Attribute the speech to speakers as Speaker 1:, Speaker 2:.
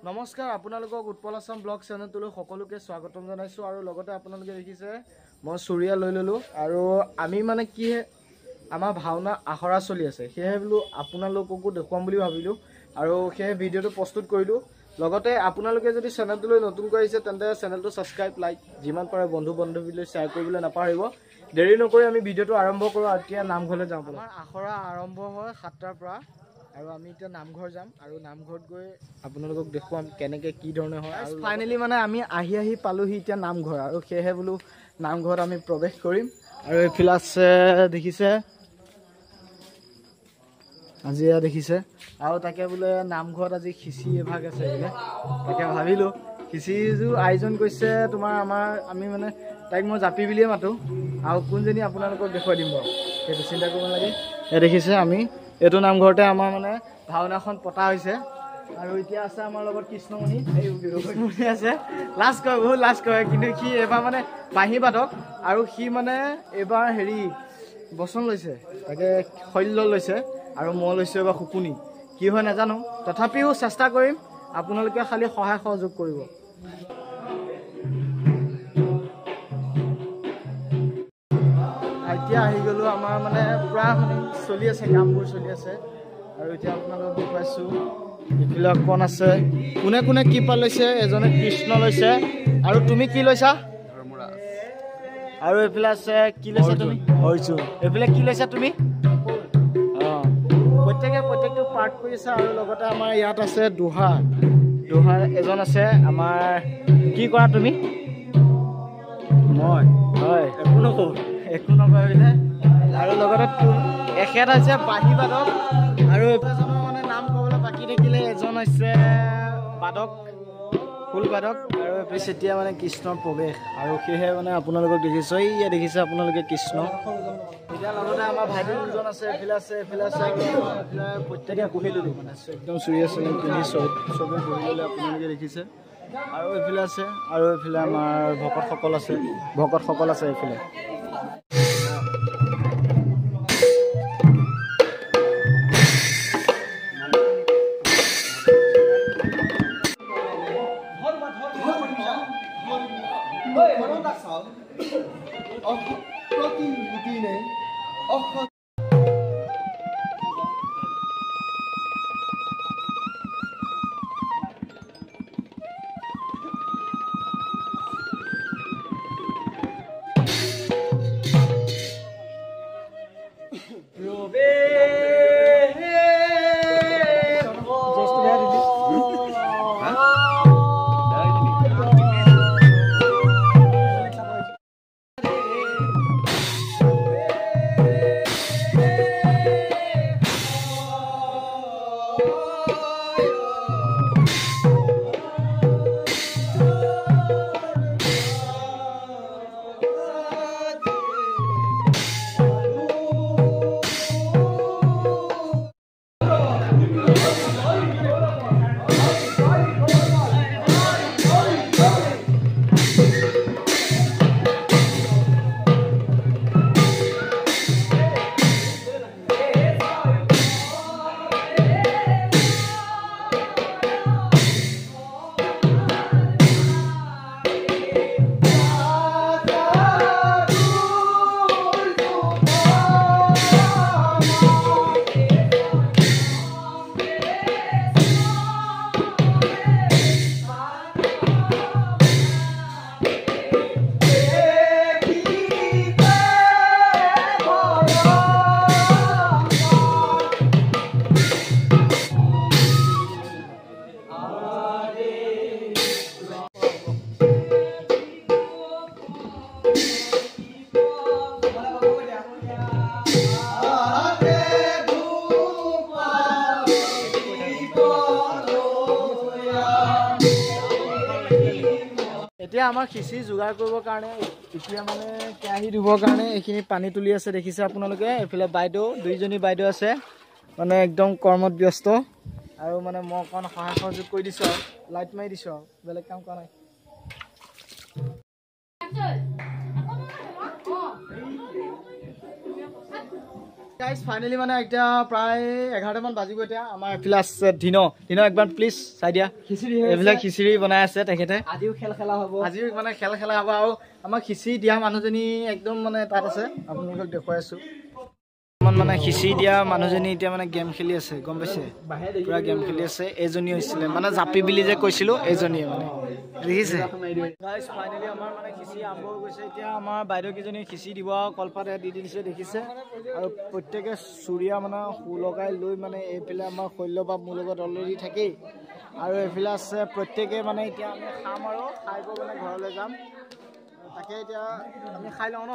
Speaker 1: নমস্কাৰ আপোনালোকক উৎপল আছাম ব্লগ চেনেলটোলৈ সকলোকে স্বাগতম জনাইছোঁ আৰু লগতে আপোনালোকে দেখিছে মই চুৰিয়া লৈ ল'লোঁ আৰু আমি মানে কি আমাৰ ভাওনা আখৰা চলি আছে সেয়ে বোলো আপোনালোককো দেখুৱাম বুলি ভাবিলোঁ আৰু সেই ভিডিঅ'টো প্ৰস্তুত কৰিলোঁ লগতে আপোনালোকে যদি চেনেলটোলৈ নতুনকৈ আহিছে তেন্তে চেনেলটো ছাবস্ক্ৰাইব লাইক যিমান পাৰে বন্ধু বান্ধৱীলৈ শ্বেয়াৰ কৰিবলৈ নাপাহৰিব দেৰি নকৰি আমি ভিডিঅ'টো আৰম্ভ কৰোঁ আৰু এতিয়া নামঘৰলৈ যাওঁ আমাৰ আখৰা আৰম্ভ হয় 7টাৰ পৰা আৰু আমি এতিয়া নামঘৰ যাম আৰু নামঘৰত গৈ আপোনালোকক দেখুৱাম কেনেকৈ কি ধৰণে হয় আৰু ফাইনেলি মানে আমি আহি পালোহি এতিয়া নামঘৰ আৰু সেয়েহে বোলো নামঘৰত আমি প্ৰৱেশ কৰিম আৰু এইফালে আছে দেখিছে আজি দেখিছে আৰু তাকে বোলে নামঘৰত আজি খিচিৰি এভাগ আছে বোলে তাকে ভাবিলোঁ খিচিৰিযোৰ আয়োজন কৰিছে তোমাৰ আমি মানে তাইক মই জাপি বুলিয়ে মাতোঁ আৰু কোনজনী আপোনালোকক দেখুৱাই দিম বাৰু সেইটো চিন্তা কৰিব নালাগে এই দেখিছে আমি এইটো নামঘৰতে আমাৰ মানে ভাওনাখন পতা হৈছে আৰু এতিয়া আছে আমাৰ লগত কৃষ্ণমণি আছে লাজ কৰে বহুত লাজ কৰে কিন্তু সি এইবাৰ মানে বাঁহী বাদক আৰু সি মানে এইবাৰ বচন লৈছে তাকে শল্য লৈছে আৰু মই লৈছোঁ এইবাৰ শুকুনি কি হয় নাজানো তথাপিও চেষ্টা কৰিম আপোনালোকে খালি সহায় সহযোগ কৰিব এতিয়া আহি গ'লোঁ আমাৰ মানে পূৰা মানে চলি আছে কামবোৰ চলি আছে আৰু এতিয়া আপোনালোকক দেখুৱাইছোঁ এইবিলাক কণ আছে কোনে কোনে কি পা লৈছে এজনে কৃষ্ণ লৈছে আৰু তুমি কি লৈছা আৰু এইফালে আছে কি লৈছা তুমি অৰ্জুন এইফালে কি লৈছা তুমি অঁ প্ৰত্যেকটো পাৰ্ট কৰি আছে আৰু লগতে আমাৰ ইয়াত আছে দোহাৰ এজন আছে আমাৰ কি কৰা তুমি মই হয় একো নকৰিলে আৰু লগতে এখেত হৈছে বাঁহী বাদক আৰু এজনৰ মানে নাম ক'বলৈ বাকী থাকিলে এজন হৈছে বাদক ফুল বাদক আৰু এপিছ এতিয়া মানে কৃষ্ণৰ প্ৰৱেশ আৰু সেয়েহে মানে আপোনালোকক দেখিছোঁ এইয়া দেখিছে আপোনালোকে কৃষ্ণ এতিয়া লগতে আমাৰ ভাইটি দুজন আছে এইফালে আছে প্ৰত্যেকে বহি ল'লোঁ মানে একদম চুৰিয়া চুৰি পিন্ধি চবে বহি ল'লে আপোনালোকে দেখিছে আৰু এইফালে আছে আৰু এইফালে আমাৰ ভকতসকল আছে এইফালে এতিয়া আমাৰ খিচিৰি যোগাৰ কৰিবৰ কাৰণে এতিয়া মানে কেৰাহী ধুবৰ কাৰণে এইখিনি পানী তুলি আছে দেখিছে আপোনালোকে এইফালে দুইজনী বাইদেউ আছে মানে একদম কৰ্মত ব্যস্ত আৰু মানে মই অকণ সহায় সহযোগ কৰি দিছোঁ আৰু লাইট মাৰি দিছোঁ আৰু বেলেগ কাম কৰা নাই গাইজ ফাইনেলি মানে এতিয়া প্ৰায় 11টামান বাজিব এতিয়া আমাৰ এফালে আছে দিন একবাৰ প্লিজ চাই দিয়া এইবিলাক খিচিৰি বনাই আছে তেখেতে আজিও খেল খেলা হ'ব আৰু আমাৰ খিচিৰি দিয়া মানুহজনী একদম মানে তাত আছে আপোনালোকক দেখুৱাই আছো মানে খিচিৰি দিয়া মানুহজনী এতিয়া মানে গেম খেলি আছে গম পাইছে পুৰা গেম খেলি আছে এইজনী হৈছিলে মানে জাপি বুলি যে কৈছিলো এইজনীয়ে মানে দেখিছে গাইজ ফাইনেলি আমাৰ মানে খিচিৰি আৰম্ভ হৈ গৈছে এতিয়া আমাৰ বাইদেউ কেইজনী খিচিৰি দিব কলপাত দি দিছে দেখিছে আৰু প্ৰত্যেকে চুৰিয়া মানে সু লগাই লৈ মানে এইফালে আমাৰ শৈল্য বা মোৰ লগত অলৰেডি থাকেই আৰু এইফালে আছে প্ৰত্যেকে মানে এতিয়া আমি খাম আৰু খাই গৈ মানে ঘৰলৈ যাম তাকে এতিয়া আমি খাই লওঁ ন